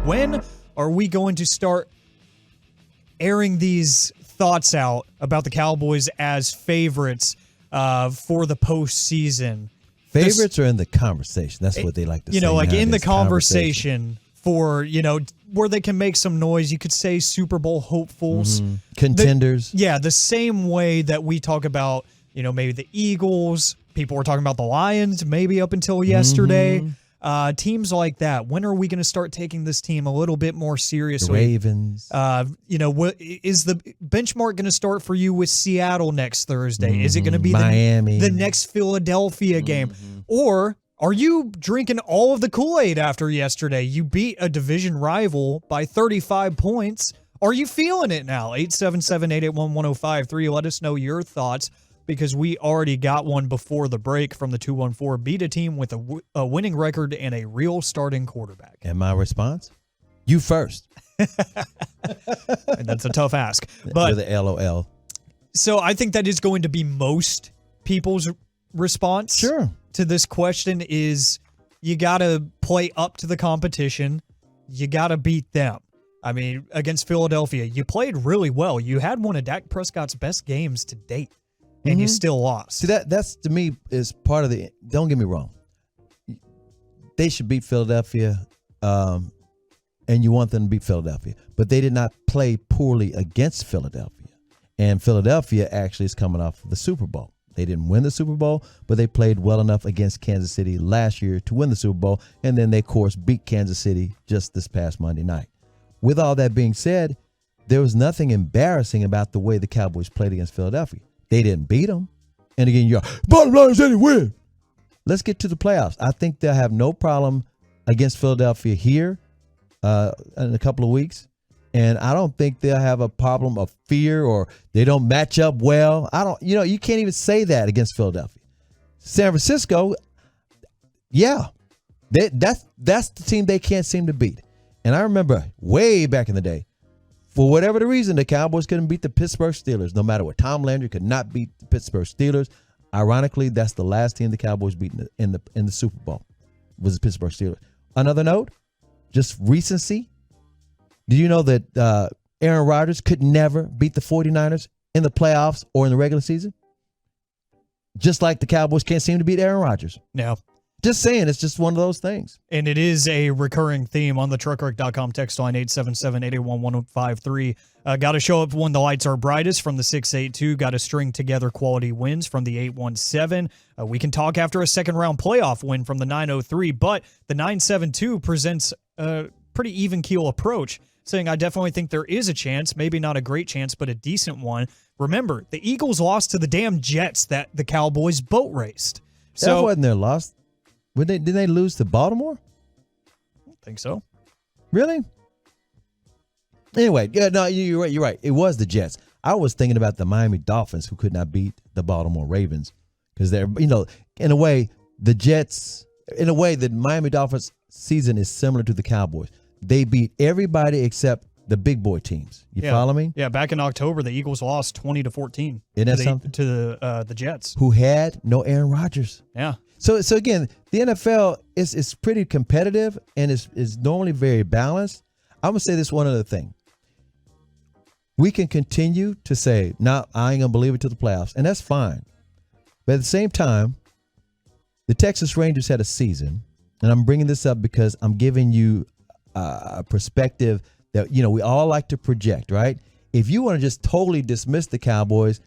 When are we going to start airing these thoughts out about the Cowboys as favorites for the postseason? Favorites are in the conversation. That's what they like to say. Like in the conversation for, where they can make some noise. You could say Super Bowl hopefuls. Mm-hmm. Contenders. The same way that we talk about, maybe the Eagles. People were talking about the Lions maybe up until yesterday. Mm-hmm. Teams like that. When are we going to start taking this team a little bit more seriously? The Ravens. What is the benchmark going to start for you with Seattle next Thursday? Mm-hmm. Is it going to be Miami, the next Philadelphia game? Or are you drinking all of the Kool-Aid after yesterday? You beat a division rival by 35 points. Are you feeling it now? 877-881-1053. Let us know your thoughts, because we already got one before the break from the 214. Beat a team with a winning record and a real starting quarterback. And my response? You first. And that's a tough ask. But with the LOL. So I think that is going to be most people's response to this question is you got to play up to the competition. You got to beat them. I mean, against Philadelphia, you played really well. You had one of Dak Prescott's best games to date. And you still lost. See, that's to me is part of the. Don't get me wrong. They should beat Philadelphia, and you want them to beat Philadelphia. But they did not play poorly against Philadelphia. And Philadelphia actually is coming off the Super Bowl. They didn't win the Super Bowl, but they played well enough against Kansas City last year to win the Super Bowl. And then they, of course, beat Kansas City just this past Monday night. With all that being said, there was nothing embarrassing about the way the Cowboys played against Philadelphia. They didn't beat them. And again, bottom line is they didn't win. Let's get to the playoffs. I think they'll have no problem against Philadelphia here in a couple of weeks. And I don't think they'll have a problem of fear or they don't match up well. You can't even say that against Philadelphia. San Francisco, that's the team they can't seem to beat. And I remember way back in the day, for whatever the reason, the Cowboys couldn't beat the Pittsburgh Steelers. No matter what, Tom Landry could not beat the Pittsburgh Steelers. Ironically, that's the last team the Cowboys beat in the Super Bowl was the Pittsburgh Steelers. Another note, just recency. Do you know that Aaron Rodgers could never beat the 49ers in the playoffs or in the regular season? Just like the Cowboys can't seem to beat Aaron Rodgers. No. Just saying, it's just one of those things. And it is a recurring theme on the truckwreck.com text line 877-881-1053. Got to show up when the lights are brightest from the 682. Got to string together quality wins from the 817. We can talk after a second-round playoff win from the 903, but the 972 presents a pretty even-keel approach, saying I definitely think there is a chance, maybe not a great chance, but a decent one. Remember, the Eagles lost to the damn Jets that the Cowboys boat raced. That wasn't their loss. Did they lose to Baltimore? I don't think so. Really? Anyway, you're right. It was the Jets. I was thinking about the Miami Dolphins who could not beat the Baltimore Ravens because they're, in a way, the Miami Dolphins season is similar to the Cowboys. They beat everybody except the big boy teams. You follow me? Yeah, back in October, the Eagles lost 20-14 to the Jets, who had no Aaron Rodgers. Yeah. So again, the NFL is pretty competitive and is normally very balanced. I'm going to say this one other thing. We can continue to say, I ain't going to believe it to the playoffs, and that's fine. But at the same time, the Texas Rangers had a season, and I'm bringing this up because I'm giving you a perspective that, we all like to project, right? If you want to just totally dismiss the Cowboys,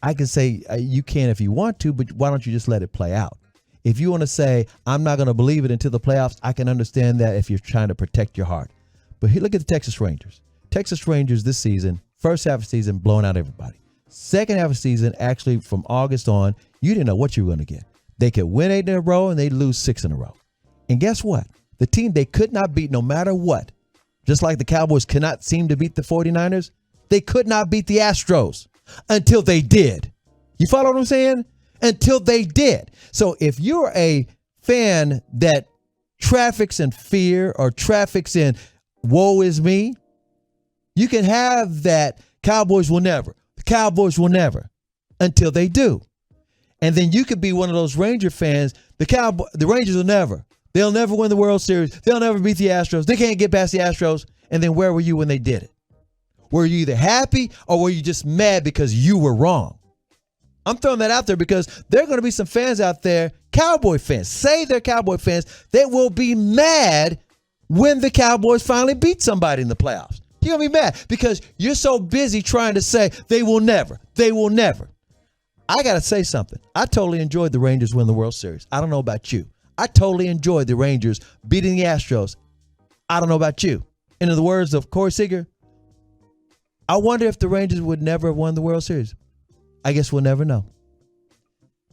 I can say you can if you want to, but why don't you just let it play out? If you want to say, I'm not going to believe it until the playoffs, I can understand that if you're trying to protect your heart. But here, look at the Texas Rangers. Texas Rangers this season, first half of the season, blowing out everybody. Second half of the season, actually from August on, you didn't know what you were going to get. They could win 8 in a row and they'd lose 6 in a row. And guess what? The team they could not beat no matter what, just like the Cowboys could not seem to beat the 49ers, they could not beat the Astros until they did. You follow what I'm saying? Until they did. So if you're a fan that traffics in fear or traffics in woe is me, you can have that Cowboys will never. The Cowboys will never until they do. And then you could be one of those Ranger fans, the Rangers will never. They'll never win the World Series. They'll never beat the Astros. They can't get past the Astros. And then where were you when they did it? Were you either happy or were you just mad because you were wrong? I'm throwing that out there because there are going to be some fans out there, Cowboy fans, say they're Cowboy fans, that will be mad when the Cowboys finally beat somebody in the playoffs. You're going to be mad because you're so busy trying to say they will never. They will never. I got to say something. I totally enjoyed the Rangers win the World Series. I don't know about you. I totally enjoyed the Rangers beating the Astros. I don't know about you. And in the words of Corey Seager, I wonder if the Rangers would never have won the World Series. I guess we'll never know.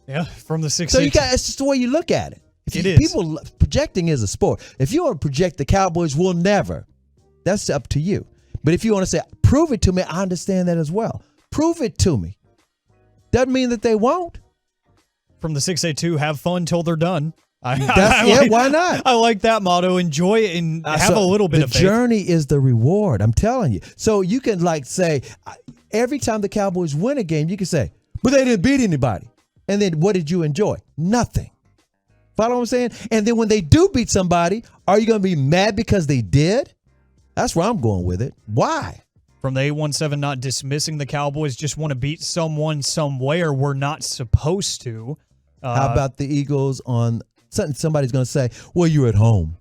Yeah, from the 6. So it's just the way you look at it. People projecting is a sport. If you want to project the Cowboys will never, that's up to you. But if you want to say, prove it to me, I understand that as well. Prove it to me. Doesn't mean that they won't. From the 682, have fun till they're done. Why not? I like that motto. Enjoy it and have a little bit of faith. The journey is the reward. I'm telling you. So you can say, every time the Cowboys win a game, you can say, but they didn't beat anybody. And then what did you enjoy? Nothing. Follow what I'm saying? And then when they do beat somebody, are you going to be mad because they did? That's where I'm going with it. Why? From the 817, not dismissing the Cowboys, just want to beat someone somewhere we're not supposed to. How about the Eagles on something? Somebody's going to say, well, you're at home.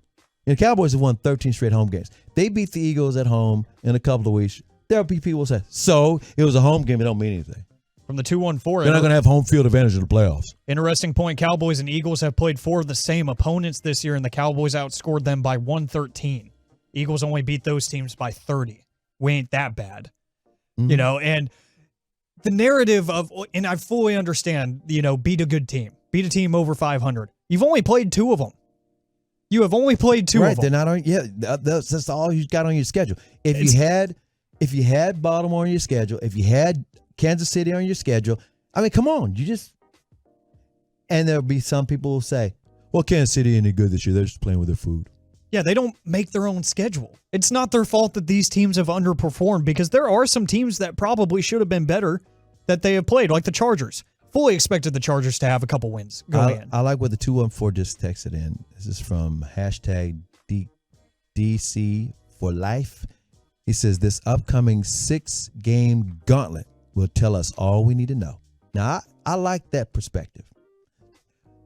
The Cowboys have won 13 straight home games. They beat the Eagles at home in a couple of weeks. There'll be people who say, so it was a home game. It don't mean anything. From the 214. They're not going to have home field advantage in the playoffs. Interesting point. Cowboys and Eagles have played 4 of the same opponents this year, and the Cowboys outscored them by 113. Eagles only beat those teams by 30. We ain't that bad. Mm-hmm. And the narrative of, and I fully understand, beat a good team. Beat a team over 500. You've only played 2 of them. You have only played 2 of them. Right, they're not on, that's all you got on your schedule. If you had Baltimore on your schedule, if you had Kansas City on your schedule, I mean, come on, and there'll be some people who say, well, Kansas City ain't any good this year. They're just playing with their food. Yeah, they don't make their own schedule. It's not their fault that these teams have underperformed because there are some teams that probably should have been better that they have played, like the Chargers. Fully expected the Chargers to have a couple wins going in. I like what the 214 just texted in. This is from hashtag DC for life. He says, this upcoming 6-game gauntlet will tell us all we need to know. Now, I like that perspective.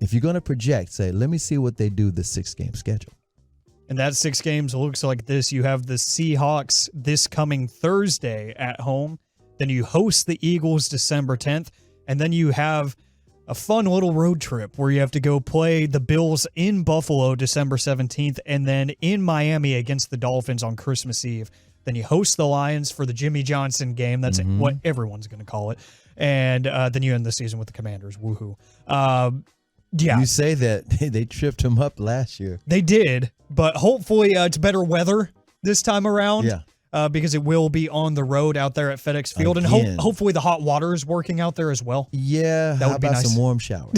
If you're going to project, say, let me see what they do the 6-game schedule. And that 6 games looks like this. You have the Seahawks this coming Thursday at home. Then you host the Eagles December 10th. And then you have a fun little road trip where you have to go play the Bills in Buffalo December 17th. And then in Miami against the Dolphins on Christmas Eve. Then you host the Lions for the Jimmy Johnson game. That's what everyone's going to call it. And then you end the season with the Commanders. Woohoo. Yeah. You say that they tripped him up last year. They did, but hopefully it's better weather this time around. Yeah. Because it will be on the road out there at FedEx Field. Again. And hopefully the hot water is working out there as well. Yeah, that would be nice. Some warm showers?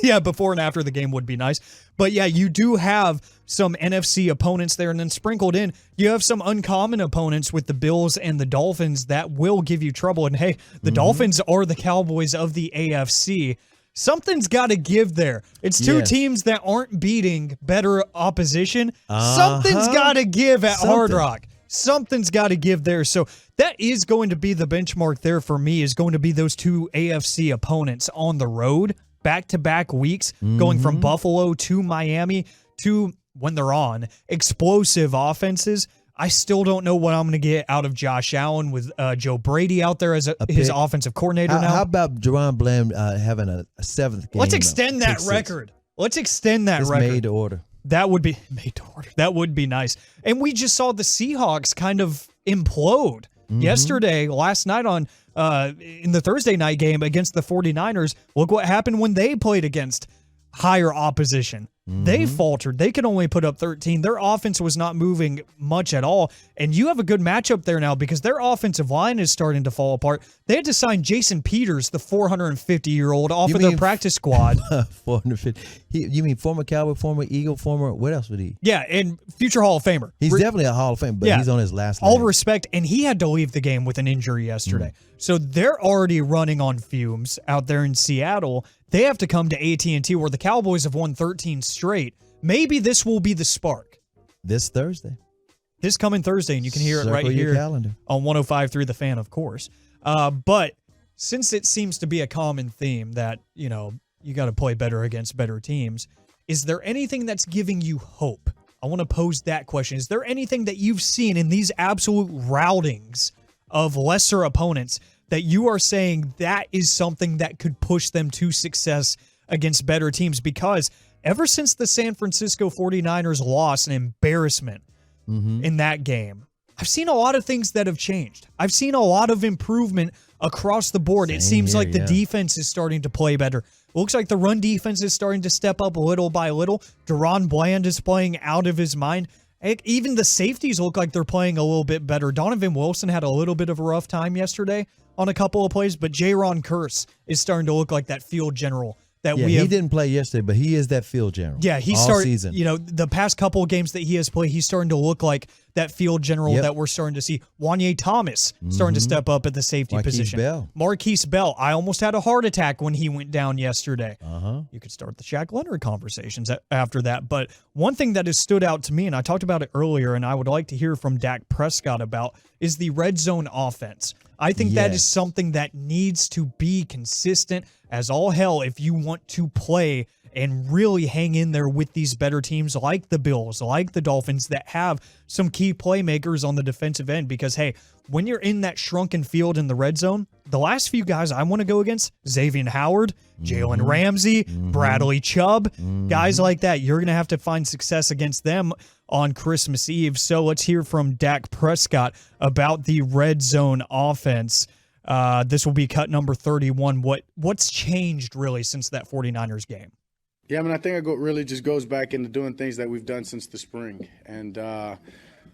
Yeah, before and after the game would be nice. But yeah, you do have some NFC opponents there, and then sprinkled in, you have some uncommon opponents with the Bills and the Dolphins that will give you trouble. And hey, the Dolphins are the Cowboys of the AFC. Something's got to give there. It's 2 teams that aren't beating better opposition. Something's got to give at Hard Rock. Something's got to give there. So that is going to be the benchmark there for me, is going to be those 2 AFC opponents on the road, back-to-back weeks, going from Buffalo to Miami to, when they're on, explosive offenses. I still don't know what I'm going to get out of Josh Allen with Joe Brady out there as his offensive coordinator now. How about Jerron Bland having a 7th game? Let's extend that record. Let's extend that record. Made to order. That would be made to order. That would be nice. And we just saw the Seahawks kind of implode yesterday, last night on in the Thursday night game against the 49ers. Look what happened when they played against higher opposition. They faltered. They could only put up 13. Their offense was not moving much at all. And you have a good matchup there now because their offensive line is starting to fall apart. They had to sign Jason Peters, the 450-year-old, off of their practice squad. 450. You mean former Cowboy, former Eagle, former, what else would he? Yeah, and future Hall of Famer. He's definitely a Hall of Fame, but he's on his last leg. All respect, and he had to leave the game with an injury yesterday. So they're already running on fumes out there in Seattle. They have to come to AT&T, where the Cowboys have won 13 straight. Maybe this will be the spark. This Thursday. This coming Thursday, and you can hear it right Circle your here calendar. on 105.3 The Fan, of course. But since it seems to be a common theme that, you got to play better against better teams, is there anything that's giving you hope? I want to pose that question. Is there anything that you've seen in these absolute routings of lesser opponents that you are saying that is something that could push them to success against better teams? Because ever since the San Francisco 49ers lost, an embarrassment in that game, I've seen a lot of things that have changed. I've seen a lot of improvement across the board. It seems like the defense is starting to play better. Looks like the run defense is starting to step up little by little. Deron Bland is playing out of his mind. Even the safeties look like they're playing a little bit better. Donovan Wilson had a little bit of a rough time yesterday on a couple of plays, but Jaron Kearse is starting to look like that field general that he didn't play yesterday, but he is that field general. Yeah, he all started. season. The past couple of games that he has played, he's starting to look like that field general that we're starting to see. Wanye Thomas starting to step up at the safety position. Marquise Bell. I almost had a heart attack when he went down yesterday. You could start the Shaq Leonard conversations after that. But one thing that has stood out to me, and I talked about it earlier, and I would like to hear from Dak Prescott about, is the red zone offense. I think that is something that needs to be consistent as all hell if you want to play and really hang in there with these better teams like the Bills, like the Dolphins, that have some key playmakers on the defensive end. Because, hey, when you're in that shrunken field in the red zone, the last few guys I want to go against, Xavier Howard, Jalen Ramsey, Bradley Chubb, guys like that, you're going to have to find success against them on Christmas Eve. So let's hear from Dak Prescott about the red zone offense. This will be cut number 31. What's changed really since that 49ers game? Yeah, I think it really just goes back into doing things that we've done since the spring, and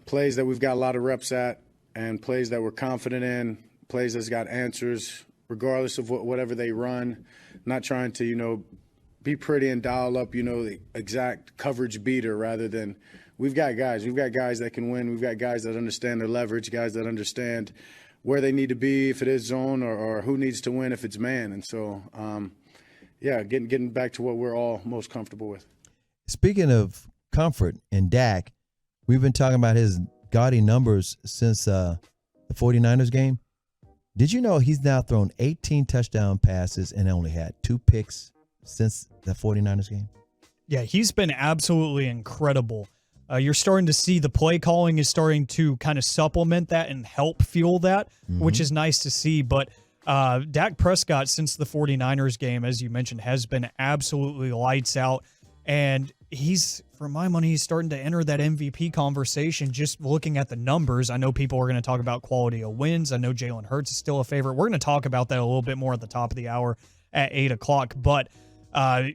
plays that we've got a lot of reps at, and plays that we're confident in, plays that's got answers regardless of whatever they run. Not trying to, be pretty and dial up, the exact coverage beater, rather than we've got guys. We've got guys that can win. We've got guys that understand their leverage, guys that understand where they need to be if it is zone, or who needs to win if it's man. And so, getting back to what we're all most comfortable with. Speaking of comfort and Dak, we've been talking about his gaudy numbers since the 49ers game. Did you know he's now thrown 18 touchdown passes and only had 2 picks since the 49ers game? Yeah, he's been absolutely incredible. You're starting to see the play calling is starting to kind of supplement that and help fuel that, which is nice to see. But Dak Prescott, since the 49ers game, as you mentioned, has been absolutely lights out. And he's, for my money, he's starting to enter that MVP conversation just looking at the numbers. I know people are going to talk about quality of wins. I know Jalen Hurts is still a favorite. We're going to talk about that a little bit more at the top of the hour at 8 o'clock. But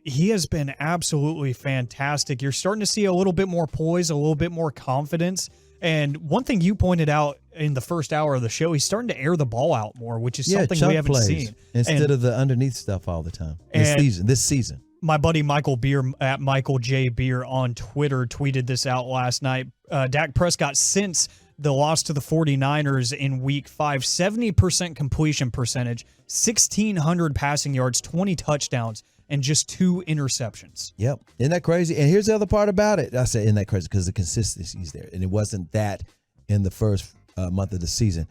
he has been absolutely fantastic. You're starting to see a little bit more poise, a little bit more confidence. And one thing you pointed out in the first hour of the show, he's starting to air the ball out more, which is something we haven't seen. Instead of the underneath stuff all the time this season. My buddy Michael Beer at Michael J. Beer on Twitter tweeted this out last night. Dak Prescott, since the loss to the 49ers in week 5, 70% completion percentage, 1,600 passing yards, 20 touchdowns, and just 2 interceptions. Yep. Isn't that crazy? And here's the other part about it. I say, isn't that crazy? Because the consistency is there. And it wasn't that in the first month of the season.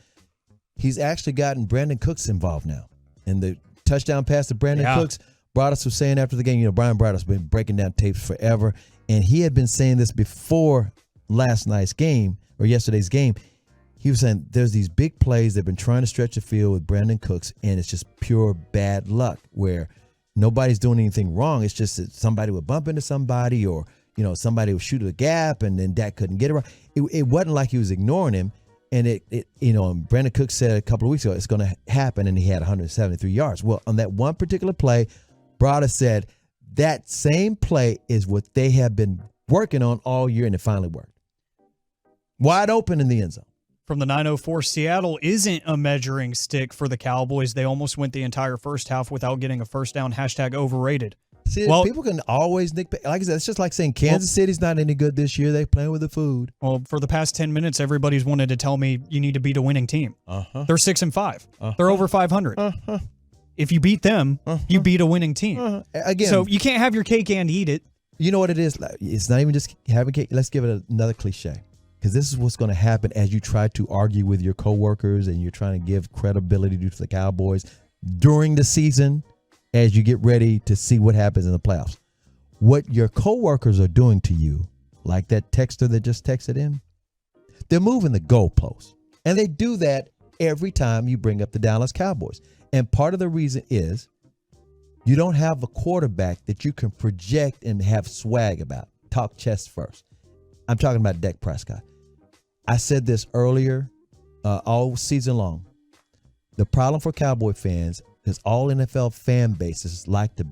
He's actually gotten Brandon Cooks involved now. And the touchdown pass to Brandon Cooks, Broaddus was saying after the game, Brian Broaddus has been breaking down tapes forever. And he had been saying this before last night's game, or yesterday's game. He was saying there's these big plays they've been trying to stretch the field with Brandon Cooks, and it's just pure bad luck where nobody's doing anything wrong. It's just that somebody would bump into somebody, or somebody would shoot a gap, and then Dak couldn't get it right. It wasn't like he was ignoring him. And and Brandon Cooks said a couple of weeks ago it's going to happen, and he had 173 yards. Well, on that one particular play, Broaddus said that same play is what they have been working on all year, and it finally worked. Wide open in the end zone. From the 904, Seattle isn't a measuring stick for the Cowboys. They almost went the entire first half without getting a first down. # overrated. See, people can always nitpick. Like I said, it's just like saying Kansas City's not any good this year. They're playing with the food. Well, for the past 10 minutes, everybody's wanted to tell me you need to beat a winning team. They're 6-5. They're over 500. If you beat them, you beat a winning team. Again, so you can't have your cake and eat it. You know what it is? Like, it's not even just having cake. Let's give it another cliche, because this is what's going to happen as you try to argue with your coworkers and you're trying to give credibility to the Cowboys during the season as you get ready to see what happens in the playoffs. What your coworkers are doing to you, like that texter that just texted in, they're moving the goalposts. And they do that every time you bring up the Dallas Cowboys. And part of the reason is you don't have a quarterback that you can project and have swag about. Talk chest first. I'm talking about Dak Prescott. I said this earlier all season long. The problem for Cowboy fans is all NFL fan bases like to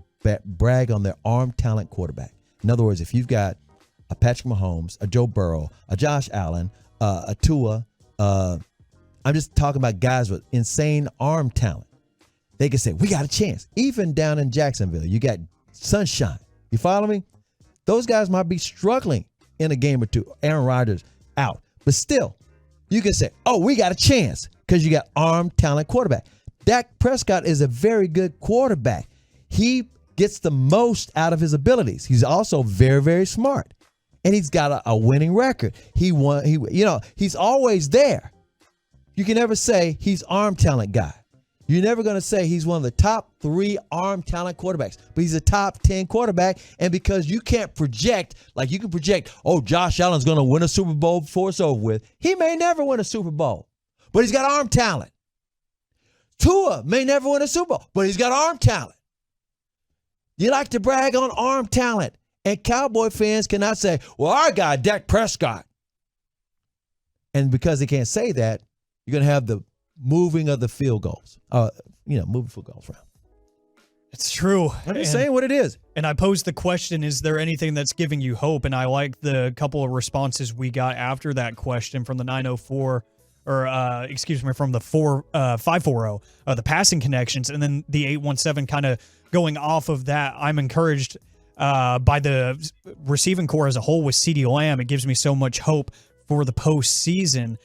brag on their arm talent quarterback. In other words, if you've got a Patrick Mahomes, a Joe Burrow, a Josh Allen, a Tua, I'm just talking about guys with insane arm talent. They can say, we got a chance. Even down in Jacksonville, you got Sunshine. You follow me? Those guys might be struggling in a game or two. Aaron Rodgers out. But still, you can say, oh, we got a chance because you got arm talent quarterback. Dak Prescott is a very good quarterback. He gets the most out of his abilities. He's also very, very smart. And he's got a winning record. He's always there. You can never say he's arm talent guy. You're never going to say he's one of the top 3 arm talent quarterbacks, but he's a top 10 quarterback. And because you can't project, like you can project, oh, Josh Allen's going to win a Super Bowl before it's over with. He may never win a Super Bowl, but he's got arm talent. Tua may never win a Super Bowl, but he's got arm talent. You like to brag on arm talent. And Cowboy fans cannot say, well, our guy, Dak Prescott. And because they can't say that, you're going to have the moving of the field goals. Moving field goals around. It's true. I'm just saying what it is. And I posed the question, is there anything that's giving you hope? And I like the couple of responses we got after that question from the 904, from the 540, the passing connections, and then the 817 kind of going off of that. I'm encouraged by the receiving core as a whole with CeeDee Lamb. It gives me so much hope for the postseason.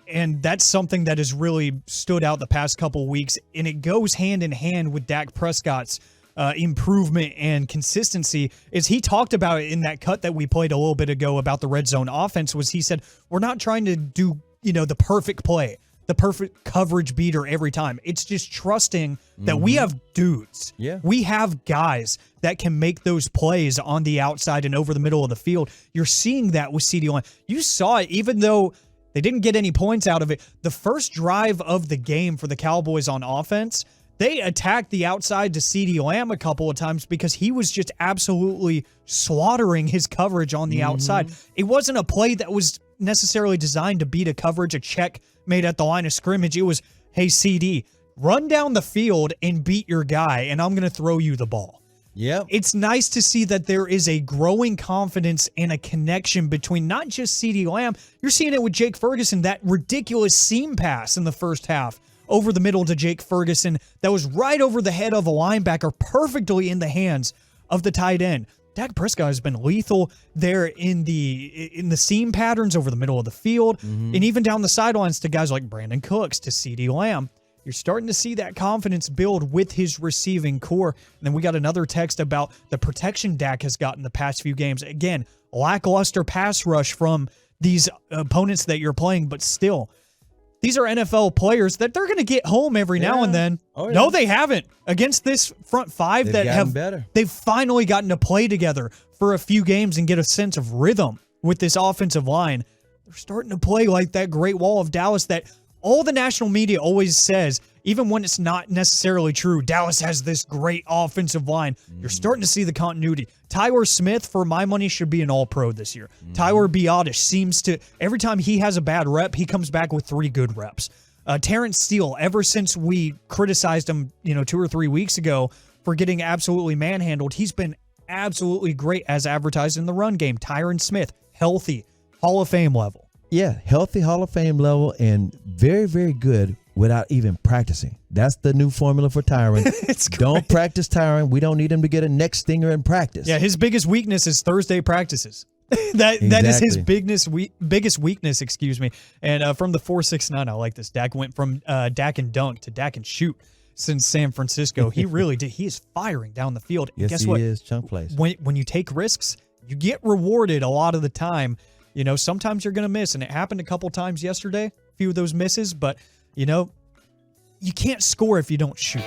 And that's something that has really stood out the past couple weeks, and it goes hand in hand with Dak Prescott's improvement and consistency. Is he talked about it in that cut that we played a little bit ago about the red zone offense, was he said, we're not trying to do, the perfect play, the perfect coverage beater every time. It's just trusting that we have dudes. Yeah. We have guys that can make those plays on the outside and over the middle of the field. You're seeing that with CeeDee Lamb. You saw it, even though they didn't get any points out of it. The first drive of the game for the Cowboys on offense, they attacked the outside to CeeDee Lamb a couple of times because he was just absolutely slaughtering his coverage on the outside. It wasn't a play that was necessarily designed to beat a coverage, a check made at the line of scrimmage. It was, hey, CD, run down the field and beat your guy, and I'm going to throw you the ball. Yep. It's nice to see that there is a growing confidence and a connection between not just CeeDee Lamb. You're seeing it with Jake Ferguson, that ridiculous seam pass in the first half over the middle to Jake Ferguson that was right over the head of a linebacker, perfectly in the hands of the tight end. Dak Prescott has been lethal there in the seam patterns over the middle of the field, and even down the sidelines to guys like Brandon Cooks, to CeeDee Lamb. You're starting to see that confidence build with his receiving core. And then we got another text about the protection Dak has gotten the past few games. Again, lackluster pass rush from these opponents that you're playing, but still, these are NFL players that they're going to get home every now and then. Oh, yeah. No, they haven't. Against this front five that have better. They've finally gotten to play together for a few games and get a sense of rhythm with this offensive line. They're starting to play like that Great Wall of Dallas that all the national media always says, even when it's not necessarily true, Dallas has this great offensive line. You're starting to see the continuity. Tyler Smith, for my money, should be an all-pro this year. Tyler Biotish seems to, every time he has a bad rep, he comes back with 3 good reps. Terrence Steele, ever since we criticized him, 2 or 3 weeks ago for getting absolutely manhandled, he's been absolutely great as advertised in the run game. Tyron Smith, healthy, Hall of Fame level. Yeah, healthy Hall of Fame level and very, very good without even practicing. That's the new formula for Tyron. Don't practice Tyron. We don't need him to get a neck stinger in practice. Yeah, his biggest weakness is Thursday practices. That is his biggest weakness, excuse me. And from the 469, I like this. Dak went from Dak and dunk to Dak and shoot. since San Francisco. He really did. He is firing down the field. And Yes, guess he what? is. Chunk plays. When you take risks, you get rewarded a lot of the time. You know, sometimes you're going to miss, and it happened a couple times yesterday, a few of those misses, but, you know, you can't score if you don't shoot.